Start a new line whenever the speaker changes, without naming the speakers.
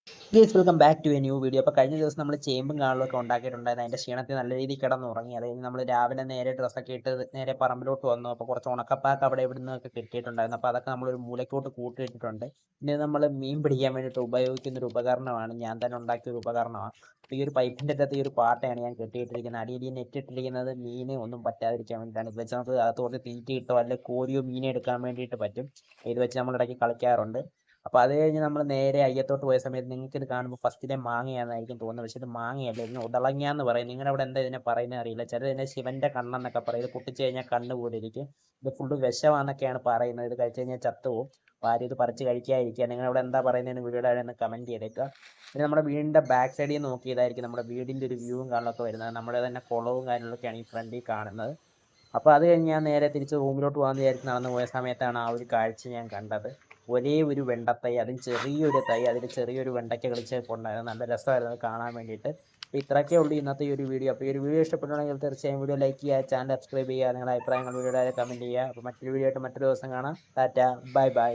Guys welcome back to a new video. അപ്പോൾ കഴിഞ്ഞ ദിവസം നമ്മൾ ചേമ്പും കാളൊക്കെ ഉണ്ടാക്കിയിട്ടുണ്ടായിരുന്നു. അതിൻ്റെ ക്ഷീണത്തിൽ നല്ല രീതിയിൽ കിടന്നുറങ്ങി. അത് കഴിഞ്ഞ് നമ്മൾ രാവിലെ നേരെ ഡ്രസ്സൊക്കെ ഇട്ട് നേരെ പറമ്പിലോട്ട് വന്നു. അപ്പോൾ കുറച്ച് ഉണക്കപ്പാക്ക് അവിടെ ഇവിടെ നിന്നൊക്കെ കിട്ടിയിട്ടുണ്ടായിരുന്നു. അപ്പോൾ അതൊക്കെ നമ്മളൊരു മൂലക്കോട്ട് കൂട്ടിയിട്ടിട്ടുണ്ട്. പിന്നെ നമ്മൾ മീൻ പിടിക്കാൻ വേണ്ടിയിട്ട് ഉപയോഗിക്കുന്ന ഒരു ഉപകരണമാണ്, ഞാൻ തന്നെ ഉണ്ടാക്കിയ ഒരു ഉപകരണമാണ്. അപ്പോൾ ഈ ഒരു പൈപ്പിൻ്റെ അകത്ത് ഈ ഒരു പാട്ടയാണ് ഞാൻ കെട്ടിയിട്ടിരിക്കുന്നത്. അടിയിൽ നെറ്റ് ഇട്ടിരിക്കുന്നത് മീനെ ഒന്നും പറ്റാതിരിക്കാൻ വേണ്ടിയിട്ടാണ്. ഇത് വെച്ച് നമുക്ക് അകത്തോട്ട് തീറ്റിയിട്ടോ അല്ലെങ്കിൽ കോരിയോ മീനെ എടുക്കാൻ വേണ്ടിയിട്ട് പറ്റും. ഇത് വെച്ച് നമ്മൾ ഇടയ്ക്ക് കളിക്കാറുണ്ട്. അപ്പോൾ അത് കഴിഞ്ഞ് നമ്മൾ നേരെ അയ്യത്തോട്ട് പോയ സമയത്ത് നിങ്ങൾക്ക് ഇത് കാണുമ്പോൾ ഫസ്റ്റിലെ മാങ്ങയാണെന്നായിരിക്കും തോന്നുന്നത്. പക്ഷേ ഇത് മാങ്ങയല്ല, ഇതിന് ഉടളങ്ങ പറയും. നിങ്ങളുടെ അവിടെ എന്താ ഇതിനെ പറയുന്നത് അറിയില്ല. ചിലർ ഇതിനെ ശിവന്റെ കണ്ണെന്നൊക്കെ പറയും. ഇത് പൊട്ടിച്ച് കഴിഞ്ഞാൽ കണ്ണ് പോലെ ഇരിക്കും. ഇത് ഫുള്ള് വിഷമാണെന്നൊക്കെയാണ് പറയുന്നത്. ഇത് കഴിച്ച് കഴിഞ്ഞാൽ ചത്തുപോകും. അപ്പോൾ ആരും ഇത് പറിച്ച് കഴിക്കാതിരിക്കുക. നിങ്ങളവിടെ എന്താ പറയുന്നതെന്ന് വീഡിയോയുടെ ഒന്ന് കമൻറ്റ് ചെയ്തേക്കുക. പിന്നെ നമ്മുടെ വീടിൻ്റെ ബാക്ക് സൈഡിൽ നോക്കിയതായിരിക്കും നമ്മുടെ വീടിൻ്റെ ഒരു വ്യൂവും കാര്യങ്ങളൊക്കെ വരുന്നത്. നമ്മുടെ തന്നെ കുളവും കാര്യങ്ങളൊക്കെയാണ് ഈ ഫ്രണ്ടിൽ കാണുന്നത്. അപ്പോൾ അത് കഴിഞ്ഞ് ഞാൻ നേരെ തിരിച്ച് റൂമിലോട്ട് പോകാൻ വിചാരിച്ച് നടന്നു പോയ സമയത്താണ് ആ ഒരു കാഴ്ച ഞാൻ കണ്ടത്. ഒരേ ഒരു വെണ്ടത്തൈ, അതും ചെറിയൊരു തൈ, അതിൽ ചെറിയൊരു വെണ്ടയ്ക്ക കളിച്ചൊണ്ടായിരുന്നു. നല്ല രസമായിരുന്നു അത് കാണാൻ വേണ്ടിയിട്ട്. അപ്പോൾ ഇത്രയൊക്കെ ഉള്ളൂ ഇന്നത്തെ ഈ ഒരു വീഡിയോ. അപ്പോൾ ഈ ഒരു വീഡിയോ ഇഷ്ടപ്പെട്ടുണ്ടെങ്കിൽ തീർച്ചയായും വീഡിയോ ലൈക്ക് ചെയ്യുക, ചാനൽ സബ്സ്ക്രൈബ് ചെയ്യുക, നിങ്ങളുടെ അഭിപ്രായങ്ങൾ വീഡിയോയുടെ കമൻറ്റ് ചെയ്യുക. അപ്പോൾ മറ്റൊരു വീഡിയോ ആയിട്ട് മറ്റൊരു ദിവസം കാണാം. Tata, bye bye.